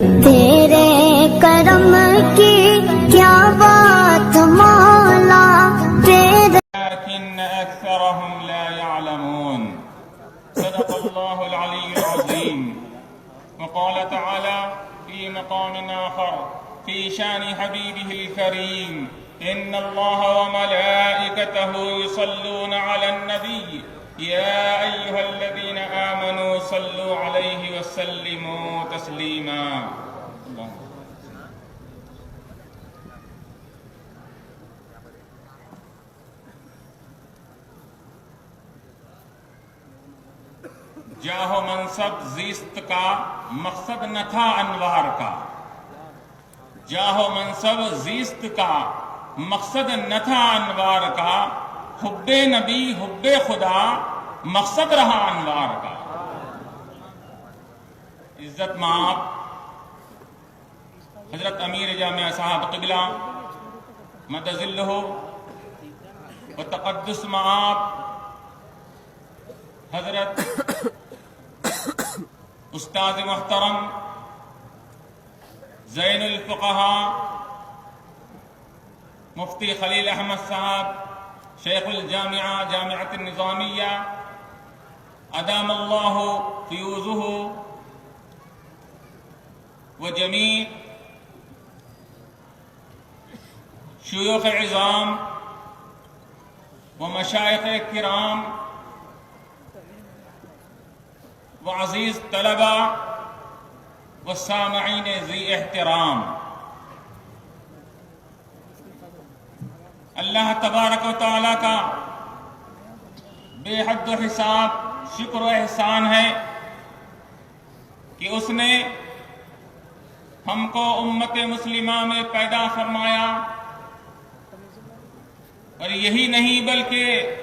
تیرے کرم کی کیا بات مولا، تیرے لكن أكثرهم لا يعلمون. صدق الله العلي العظيم. وقال تعالى في مقام آخر في شان حبيبه الكريم: إن الله وملائكته يصلون على النبي يا أيها الذين آمنوا صلوا عليه وسلموا تسليما. جاہ و منصب زیست کا مقصد نہ تھا انوار کا، جاہ و منصب زیست کا مقصد نہ تھا انوار کا، حب نبی حب خدا مقصد رہا انوار کا. عزت مآب حضرت امیر جامعہ صاحب قبلہ مد ظلہ و تقدس مآب حضرت استاد محترم زین الفقہاء مفتی خلیل احمد صاحب شیخ الجامعہ جامعۃ النظامیہ ادام اللہ فیوزہ وجمیع شیوخ عظام ومشائخ کرام وعزیز طلبہ والسامعین ذی احترام، اللہ تبارک و تعالیٰ کا بے حد و حساب شکر و احسان ہے کہ اس نے ہم کو امت مسلمہ میں پیدا فرمایا، اور یہی نہیں بلکہ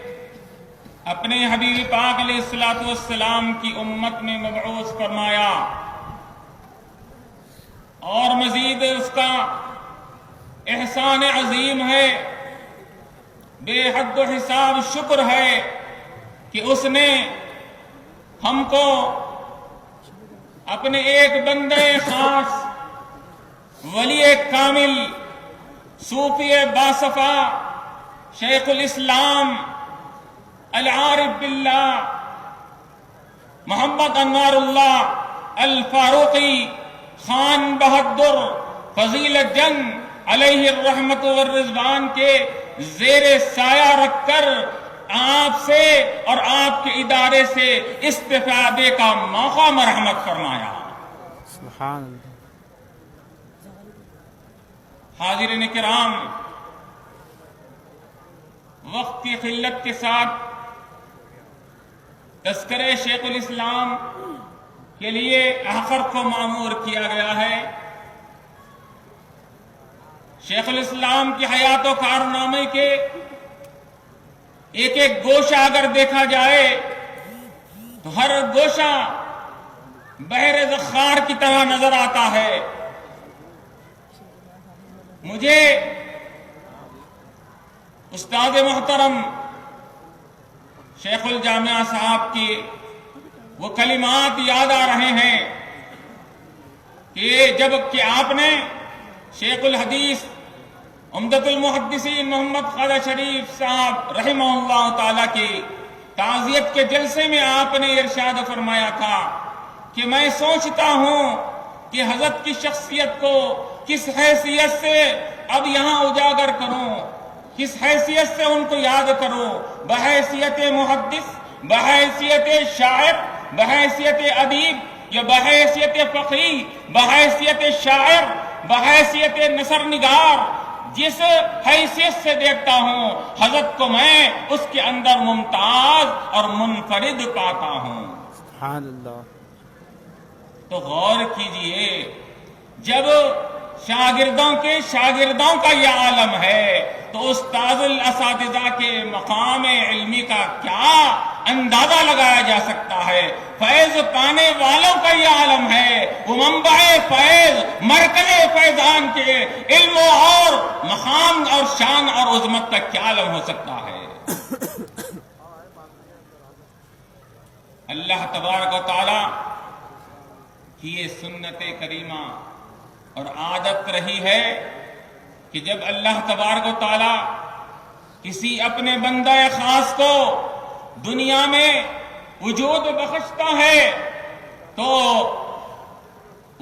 اپنے حبیب پاک علیہ الصلوۃ والسلام کی امت میں مبعوث فرمایا، اور مزید اس کا احسان عظیم ہے، بے حد و حساب شکر ہے کہ اس نے ہم کو اپنے ایک بندے خاص ولی کامل صوفی باصفا شیخ الاسلام العارف باللہ محمد انوار اللہ الفاروقی خان بہادر فضیلت جنگ علیہ الرحمت والرضوان کے زیر سایہ رکھ کر آپ سے اور آپ کے ادارے سے استفادے کا موقع مرحمت فرمایا. سبحان اللہ. حاضرین کرام، وقت کی قلت کے ساتھ تذکرے شیخ الاسلام کے لیے آخر کو معمور کیا گیا ہے. شیخ الاسلام کی حیات و کارنامے کے ایک ایک گوشہ اگر دیکھا جائے تو ہر گوشہ بحر ذخار کی طرح نظر آتا ہے. مجھے استاد محترم شیخ الجامعہ صاحب کی وہ کلمات یاد آ رہے ہیں کہ جب کہ آپ نے شیخ الحدیث عمدۃ المحدثین محمد خواجہ شریف صاحب رحمہ اللہ تعالی کی تعزیت کے جلسے میں آپ نے ارشاد فرمایا تھا کہ میں سوچتا ہوں کہ حضرت کی شخصیت کو کس حیثیت سے اب یہاں اجاگر کروں، کس حیثیت سے ان کو یاد کرو، بحیثیت محدث، بحیثیت شاعر، بحیثیت ادیب یا بحیثیت فقیہ، بحیثیت شاعر، بحیثیت نثر نگار. جس حیثیت سے دیکھتا ہوں حضرت کو میں اس کے اندر ممتاز اور منفرد پاتا ہوں. سبحان اللہ. تو غور کیجئے، جب شاگردوں کے شاگردوں کا یہ عالم ہے تو استاد الاساتذہ کے مقام علمی کا کیا اندازہ لگایا جا سکتا ہے. فیض پانے والوں کا یہ عالم ہے، وہ منبع فیض مرکز فیضان کے علم اور مقام اور شان اور عظمت کا کیا عالم ہو سکتا ہے. اللہ تبارک و تعالی کی یہ سنت کریمہ اور عادت رہی ہے کہ جب اللہ تبارک و تعالی کسی اپنے بندہ خاص کو دنیا میں وجود بخشتا ہے تو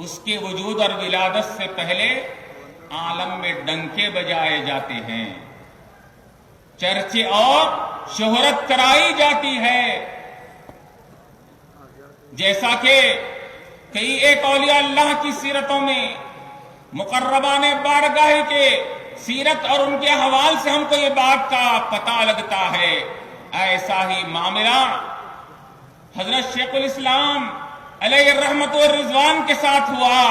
اس کے وجود اور ولادت سے پہلے عالم میں ڈنکے بجائے جاتے ہیں، چرچے اور شہرت کرائی جاتی ہے، جیسا کہ کئی ایک اولیاء اللہ کی سیرتوں میں مقربان بارگاہ کے سیرت اور ان کے حوال سے ہم کو یہ بات کا پتہ لگتا ہے۔ ایسا ہی معاملہ حضرت شیخ الاسلام علیہ الرحمت والرضوان کے ساتھ ہوا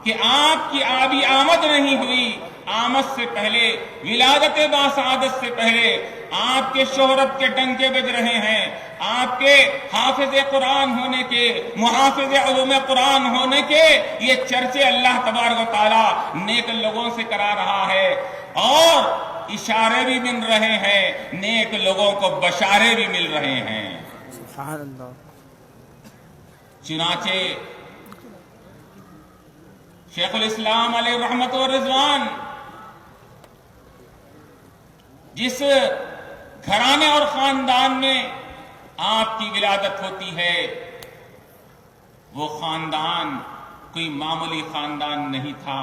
کہ آپ کی آبی آمد نہیں ہوئی، آمد سے پہلے، ولادت باسعادت سے پہلے آپ کے شہرت کے ڈنکے بج رہے ہیں، آپ کے حافظ قرآن ہونے کے، محافظ علوم قرآن ہونے کے یہ چرچے اللہ تبارک و تعالی نیک لوگوں سے کرا رہا ہے، اور اشارے بھی مل رہے ہیں، نیک لوگوں کو بشارے بھی مل رہے ہیں۔ سبحان اللہ۔ چنانچہ شیخ الاسلام علیہ رحمت و رضوان جس گھرانے اور خاندان میں آپ کی ولادت ہوتی ہے وہ خاندان کوئی معمولی خاندان نہیں تھا،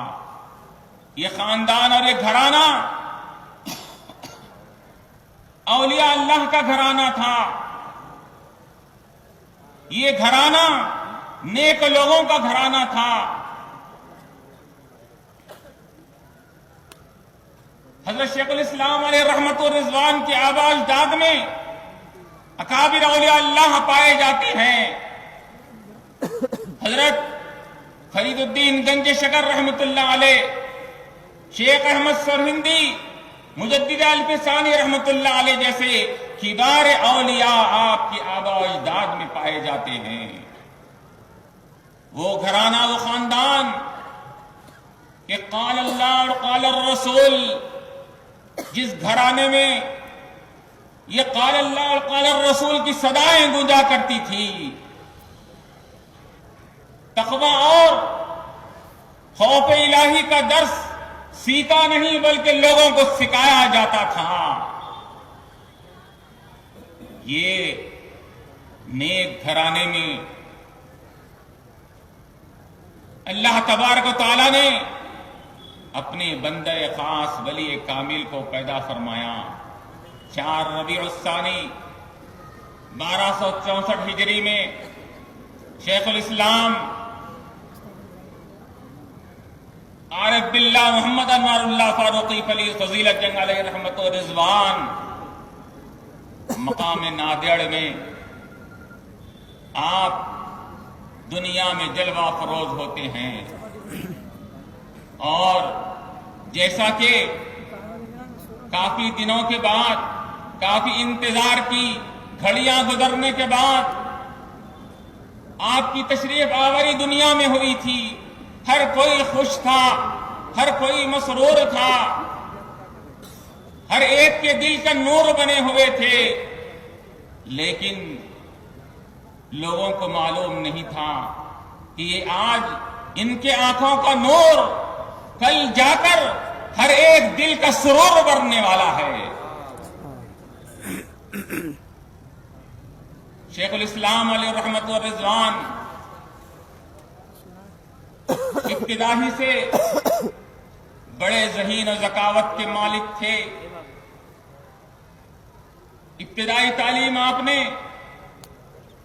یہ خاندان اور یہ گھرانہ اولیاء اللہ کا گھرانہ تھا، یہ گھرانہ نیک لوگوں کا گھرانہ تھا۔ حضرت شیخ الاسلام علیہ رحمت و رضوان کے آباء و اجداد میں اکابر اولیاء اللہ پائے جاتے ہیں۔ حضرت فرید الدین گنج شکر رحمت اللہ علیہ، شیخ احمد سرہندی، مجدد الفسانی رحمت اللہ علیہ جیسے کبار اولیاء آپ کی آباء و اجداد میں پائے جاتے ہیں۔ وہ گھرانہ، وہ خاندان کہ قال اللہ اور قال الرسول، جس گھرانے میں یہ قال اللہ اور قال الرسول کی صدائیں گونجا کرتی تھی، تقویٰ اور خوف الہی کا درس سیکھا نہیں بلکہ لوگوں کو سکھایا جاتا تھا۔ یہ نیک گھرانے میں اللہ تبارک و تعالی نے اپنے بندہ خاص ولی کامل کو پیدا فرمایا۔ 4 ربیع الثانی 1264 ہجری میں شیخ الاسلام عارف باللہ محمد انوار اللہ فاروقی فلی فضیلت جنگ علیہ رحمت و رضوان مقام نادیڑ میں آپ دنیا میں جلوہ فروز ہوتے ہیں، اور جیسا کہ کافی دنوں کے بعد، کافی انتظار کی گھڑیاں گزرنے کے بعد آپ کی تشریف آوری دنیا میں ہوئی تھی، ہر کوئی خوش تھا، ہر کوئی مسرور تھا، ہر ایک کے دل کا نور بنے ہوئے تھے، لیکن لوگوں کو معلوم نہیں تھا کہ یہ آج ان کے آنکھوں کا نور کل جا کر ہر ایک دل کا سرور بھرنے والا ہے۔ شیخ الاسلام علیہ رحمت و رضوان ابتدا ہی سے بڑے ذہین و ذکاوت کے مالک تھے۔ ابتدائی تعلیم آپ نے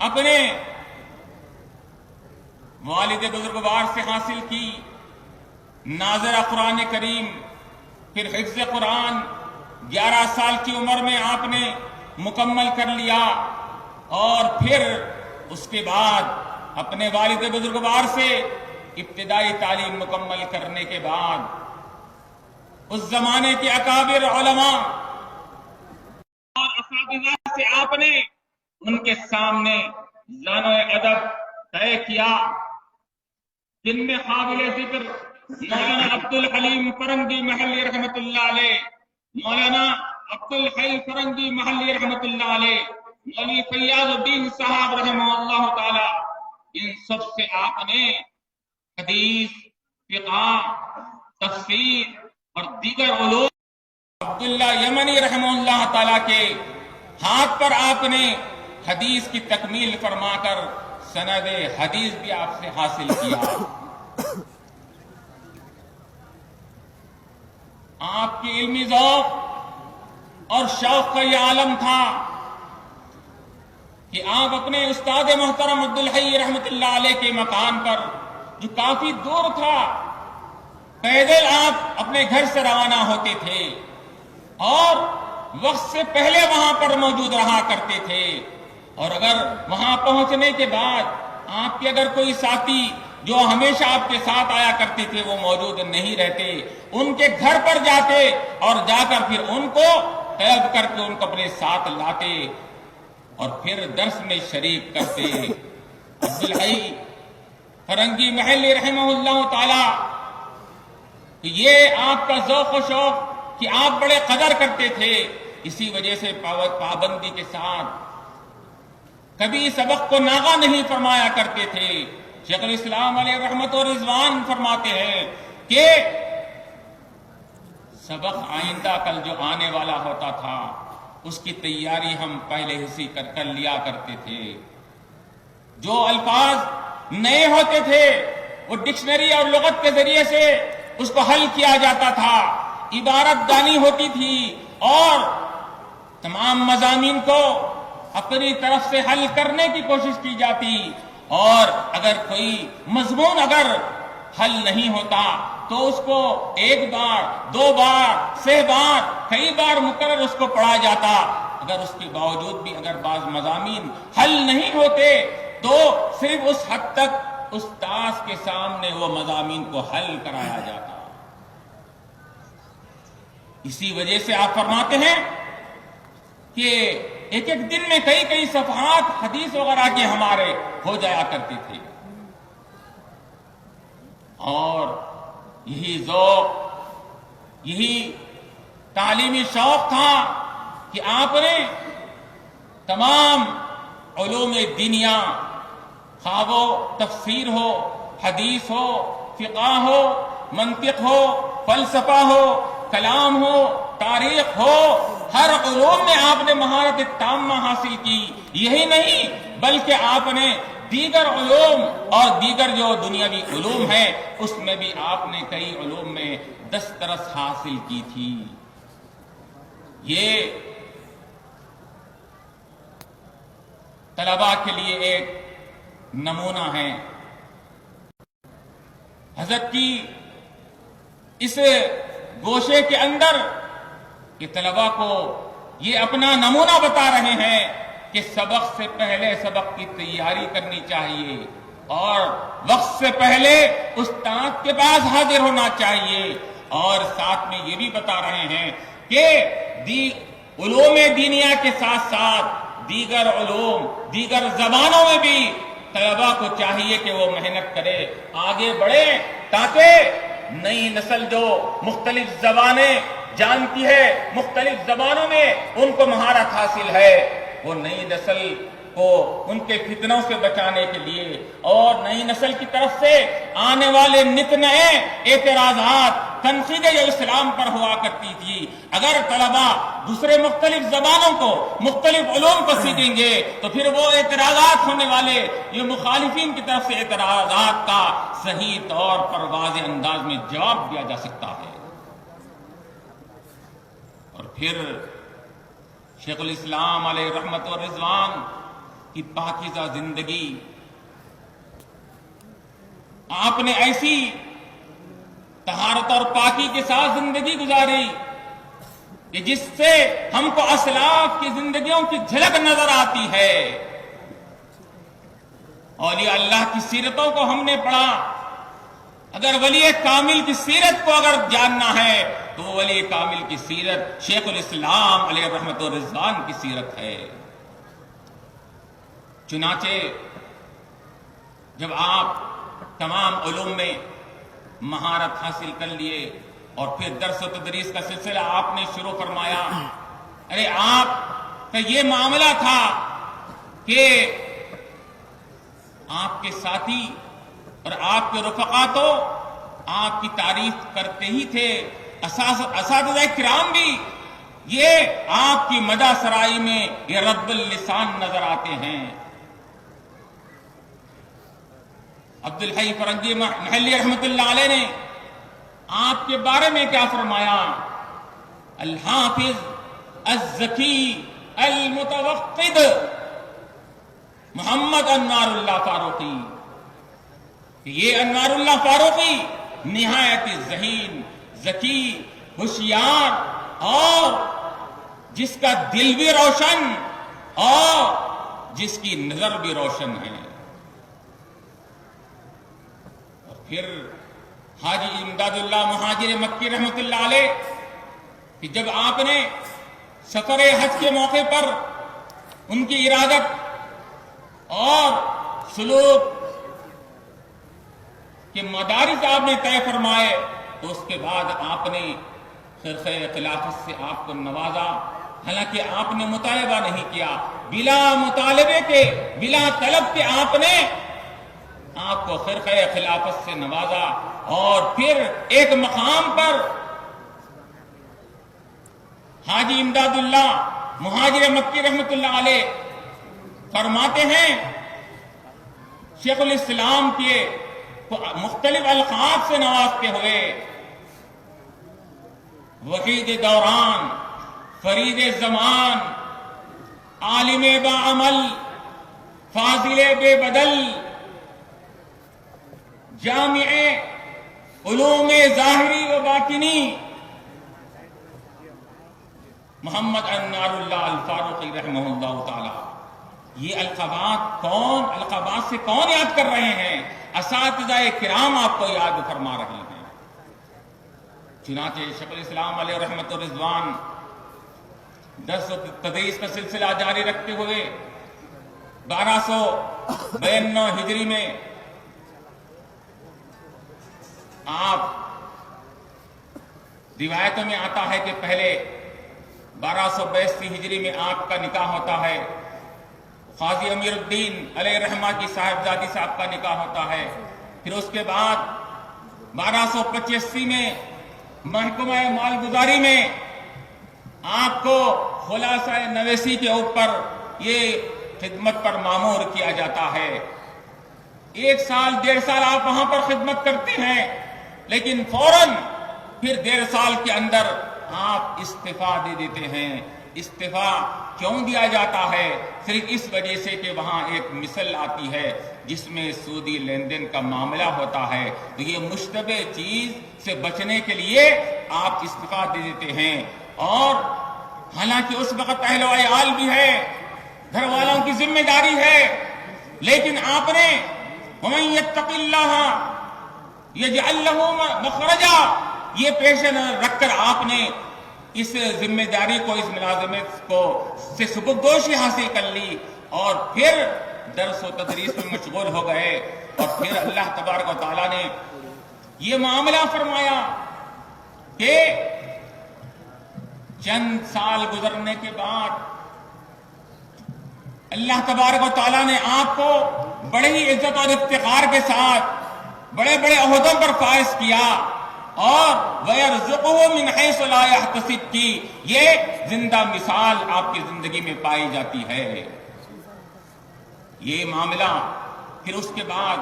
اپنے والد بزرگوار سے حاصل کی، ناظرہ قرآن کریم، پھر حفظ قرآن 11 سال کی عمر میں آپ نے مکمل کر لیا، اور پھر اس کے بعد اپنے والد بزرگوار سے ابتدائی تعلیم مکمل کرنے کے بعد اس زمانے کے اکابر علماء اور اساتذہ سے آپ نے ان کے سامنے زان و ادب طے کیا، جن میں قابل ذکر مولانا عبدالحلیم فرنگی محلی رحمت اللہ علیہ، مولانا عبدالحی فرنگی محلی رحمت اللہ علیہ، مولوی فیاض الدین صاحب رحمہ اللہ تعالی، ان سب سے آپ نے حدیث، فقہ، تفسیر اور دیگر علوم عبداللہ یمنی رحمہ اللہ تعالی کے ہاتھ پر آپ نے حدیث کی تکمیل فرما کر سند حدیث بھی آپ سے حاصل کیا۔ آپ کی علمی ذوق اور شوق کا یہ عالم تھا کہ آپ اپنے استاد محترم عبدالحی رحمت اللہ علیہ کے مکان پر، جو کافی دور تھا، پیدل آپ اپنے گھر سے روانہ ہوتے تھے اور وقت سے پہلے وہاں پر موجود رہا کرتے تھے، اور اگر وہاں پہنچنے کے بعد آپ کے اگر کوئی ساتھی جو ہمیشہ آپ کے ساتھ آیا کرتے تھے وہ موجود نہیں رہتے، ان کے گھر پر جاتے اور جا کر پھر ان کو طلب کر کے ان کو اپنے ساتھ لاتے اور پھر درس میں شریک کرتے۔ عبدالحی فرنگی محلی رحمہ اللہ تعالی، یہ آپ کا ذوق و شوق کہ آپ بڑے قدر کرتے تھے، اسی وجہ سے پابندی کے ساتھ کبھی سبق کو ناغہ نہیں فرمایا کرتے تھے۔ شیخ الاسلام علیہ رحمت و رضوان فرماتے ہیں کہ سبق آئندہ کل جو آنے والا ہوتا تھا اس کی تیاری ہم پہلے ہی کر لیا کرتے تھے۔ جو الفاظ نئے ہوتے تھے وہ ڈکشنری اور لغت کے ذریعے سے اس کو حل کیا جاتا تھا، عبارت دانی ہوتی تھی اور تمام مضامین کو اپنی طرف سے حل کرنے کی کوشش کی جاتی، اور اگر کوئی مضمون اگر حل نہیں ہوتا تو اس کو ایک بار، دو بار، 6 بار، کئی بار مکرر اس کو پڑھا جاتا۔ اگر اس کے باوجود بھی اگر بعض مضامین حل نہیں ہوتے تو صرف اس حد تک استاذ کے سامنے وہ مضامین کو حل کرایا جاتا۔ اسی وجہ سے آپ فرماتے ہیں کہ ایک ایک دن میں کئی کئی صفحات حدیث وغیرہ کے ہمارے ہو جایا کرتے تھے، اور یہی ذوق، یہی تعلیمی شوق تھا کہ آپ نے تمام علوم دینیا، خواہ وہ تفسیر ہو، حدیث ہو، فقہ ہو، منطق ہو، فلسفہ ہو، کلام ہو، تاریخ ہو، ہر علوم میں آپ نے مہارت تامہ حاصل کی۔ یہی نہیں بلکہ آپ نے دیگر علوم اور دیگر جو دنیاوی علوم ہیں اس میں بھی آپ نے کئی علوم میں دسترس حاصل کی تھی۔ یہ طلباء کے لیے ایک نمونہ ہے۔ حضرت کی اس گوشے کے اندر کہ طلباء کو یہ اپنا نمونہ بتا رہے ہیں کہ سبق سے پہلے سبق کی تیاری کرنی چاہیے اور وقت سے پہلے استاد کے پاس حاضر ہونا چاہیے، اور ساتھ میں یہ بھی بتا رہے ہیں کہ علوم دینیا کے ساتھ ساتھ دیگر علوم، دیگر زبانوں میں بھی طلباء کو چاہیے کہ وہ محنت کرے، آگے بڑھے، تاکہ نئی نسل جو مختلف زبانیں جانتی ہے، مختلف زبانوں میں ان کو مہارت حاصل ہے، وہ نئی نسل کو ان کے فتنوں سے بچانے کے لیے اور نئی نسل کی طرف سے آنے والے نت نئے اعتراضات، تنقیدیں جو اسلام پر ہوا کرتی تھی، اگر طلباء دوسرے مختلف زبانوں کو، مختلف علوم کو سیکھیں گے تو پھر وہ اعتراضات ہونے والے یہ مخالفین کی طرف سے اعتراضات کا صحیح طور پر واضح انداز میں جواب دیا جا سکتا ہے۔ اور پھر شیخ الاسلام علیہ رحمت و رضوان کی پاکیزہ زندگی، آپ نے ایسی طہارت اور پاکی کے ساتھ زندگی گزاری کہ جس سے ہم کو اسلاف کی زندگیوں کی جھلک نظر آتی ہے۔ اولیاء اللہ کی سیرتوں کو ہم نے پڑھا، اگر ولی کامل کی سیرت کو اگر جاننا ہے تو ولی کامل کی سیرت شیخ الاسلام علیہ رحمت و رضوان کی سیرت ہے۔ چنانچہ جب آپ تمام علوم میں مہارت حاصل کر لیے اور پھر درس و تدریس کا سلسلہ آپ نے شروع فرمایا، ارے آپ کا یہ معاملہ تھا کہ آپ کے ساتھی اور آپ کے رفقا تو آپ کی تعریف کرتے ہی تھے، اساتذہ کرام بھی یہ آپ کی مدح سرائی میں یہ رب اللسان نظر آتے ہیں۔ عبدالحی فرنگی محلی رحمت اللہ علیہ نے آپ کے بارے میں کیا فرمایا؟ الحافظ الذکی المتوقد محمد انوار اللہ فاروقی، یہ انوار اللہ فاروقی نہایت ذہین، ذکی، ہوشیار اور جس کا دل بھی روشن اور جس کی نظر بھی روشن ہے۔ اور پھر حاجی امداد اللہ مہاجر مکی رحمت اللہ علیہ کہ جب آپ نے سفر حج کے موقع پر ان کی ارادت اور سلوک کے مدارج آپ نے طے فرمائے تو اس کے بعد آپ نے خرقہ خلافت سے آپ کو نوازا، حالانکہ آپ نے مطالبہ نہیں کیا، بلا مطالبے کے بلا طلب کے آپ کو خرقہ خلافت سے نوازا۔ اور پھر ایک مقام پر حاجی امداد اللہ مہاجر مکی رحمت اللہ علیہ فرماتے ہیں شیخ الاسلام کے مختلف القاب سے نوازتے ہوئے، وحید دوران، فرید زمان، عالم با عمل، فاضل بے بدل، جامع علوم ظاہری و باطنی، محمد انوار اللہ الفاروقی رحمہ اللہ تعالی۔ یہ القابات سے کون یاد کر رہے ہیں؟ اساتذہ کرام آپ کو یاد فرما رہے ہیں۔ چنانچہ شیخ الاسلام علیہ رحمت و رضوان درس و تدریس کا سلسلہ جاری رکھتے ہوئے 1292 ہجری میں آپ روایتوں میں آتا ہے کہ پہلے 1282 ہجری میں آپ کا نکاح ہوتا ہے، قاضی امیر الدین علیہ رحمہ کی صاحبزادی سے آپ کا نکاح ہوتا ہے، پھر اس کے بعد 1285 میں محکمہ مالگزاری میں آپ کو خلاصہ نویسی کے اوپر یہ خدمت پر مامور کیا جاتا ہے۔ 1 سال 1.5 سال آپ وہاں پر خدمت کرتے ہیں، لیکن فوراً پھر 1.5 سال کے اندر آپ استعفیٰ دے دیتے ہیں۔ استعفیٰ کیوں دیا جاتا ہے؟ صرف اس وجہ سے کہ وہاں ایک مثل آتی ہے جس میں سودی لین دین کا معاملہ ہوتا ہے، تو یہ مشتبہ چیز سے بچنے کے لیے آپ استعفیٰ دے دیتے ہیں۔ اور حالانکہ اس وقت اہل و عیال بھی ہے، گھر والوں کی ذمہ داری ہے، لیکن آپ نے وَمَن يَتَّقِ اللَّهَ يَجْعَل لَّهُ مَخْرَجًا یہ پیش نظر رکھ کر آپ نے اس ذمہ داری کو، اس ملازمت کو سے سبکدوشی حاصل کر لی اور پھر درس و تدریس میں مشغول ہو گئے۔ اور پھر اللہ تبارک و تعالیٰ نے یہ معاملہ فرمایا کہ چند سال گزرنے کے بعد اللہ تبارک و تعالیٰ نے آپ کو بڑی ہی عزت اور افتخار کے ساتھ بڑے بڑے عہدوں پر فائز کیا، اور وَيَرْزُقُهُ مِنْ حَيْثُ لَا يَحْتَسِبُ کی یہ زندہ مثال آپ کی زندگی میں پائی جاتی ہے۔ یہ معاملہ پھر اس کے بعد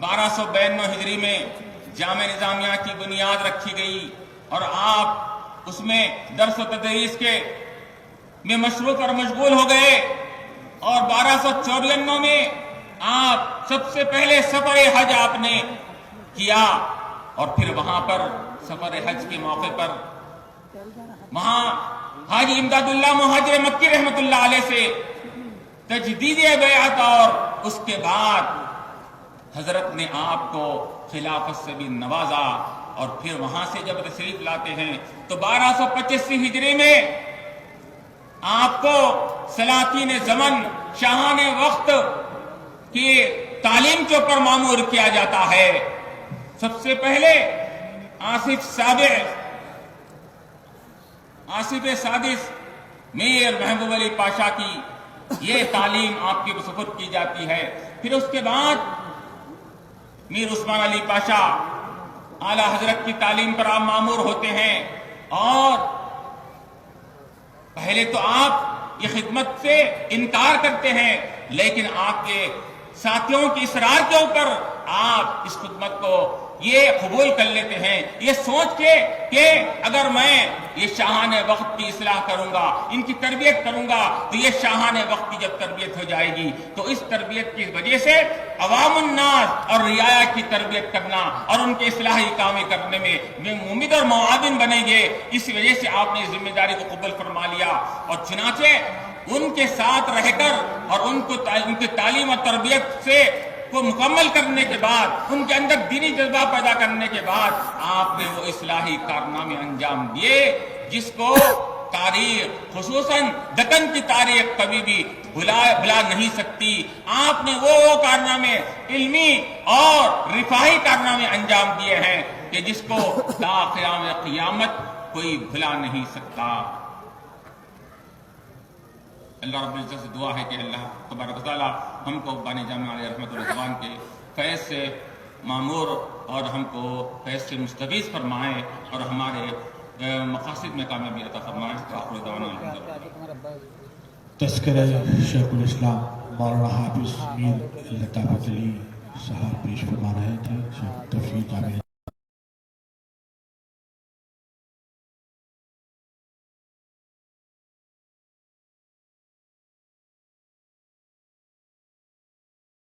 1292 ہجری میں جامع نظامیہ کی بنیاد رکھی گئی اور آپ اس میں درس و تدریس میں مصروف اور مشغول ہو گئے، اور 1294 میں آپ سب سے پہلے سفر حج آپ نے کیا، اور پھر وہاں پر سفر حج کے موقع پر وہاں حاجی امداد اللہ مہاجر مکی رحمت اللہ علیہ سے تجدید بیعت، اور اس کے بعد حضرت نے آپ کو خلافت سے بھی نوازا۔ اور پھر وہاں سے جب تشریف لاتے ہیں تو 1285 ہجری میں آپ کو سلاطین زمن، شاہان وقت کی تعلیم کے اوپر مامور کیا جاتا ہے۔ سب سے پہلے آصف سادس میر محبوب علی پاشا کی یہ تعلیم آپ کی سپرد کی جاتی ہے۔ پھر اس کے بعد میر عثمان علی پاشا اعلی حضرت کی تعلیم پر آپ مامور ہوتے ہیں، اور پہلے تو آپ یہ خدمت سے انکار کرتے ہیں، لیکن آپ کے ساتھیوں کی اصرار کے اوپر آپ اس خدمت کو یہ قبول کر لیتے ہیں، یہ سوچ کے کہ اگر میں یہ شاہان وقت کی اصلاح کروں گا، ان کی تربیت کروں گا، تو یہ شاہان وقت کی جب تربیت ہو جائے گی تو اس تربیت کی وجہ سے عوام الناس اور رعایا کی تربیت کرنا اور ان کے اصلاحی کام کرنے میں ممد اور معاون بنیں گے۔ اس وجہ سے آپ نے ذمہ داری کو قبول فرما لیا، اور چنانچہ ان کے ساتھ رہ کر اور ان کی تعلیم اور تربیت سے کو مکمل کرنے کے بعد، ان کے اندر دینی جذبہ پیدا کرنے کے بعد آپ نے وہ اصلاحی کارنامے انجام دیے جس کو تاریخ، خصوصاً دکن کی تاریخ کبھی بھی بھلا نہیں سکتی۔ آپ نے وہ کارنامے، علمی اور رفاہی کارنامے انجام دیے ہیں کہ جس کو تا قیام قیامت کوئی بھلا نہیں سکتا۔ اللہ رب العزت سے دعا ہے کہ اللہ تبارک و تعالیٰ ہم کو بانی جامع علیہ رحمت الرضوان کے فیض سے معمور اور ہم کو فیض سے مستفیض فرمائے اور ہمارے مقاصد میں کامیابی عطا فرمائے۔ آخر دعوانا الحمدللہ۔ تذکرہ شیخ الاسلام مولانا حافظ میر لطافت علی صاحب پیش فرما رہے تھے۔ تفصیل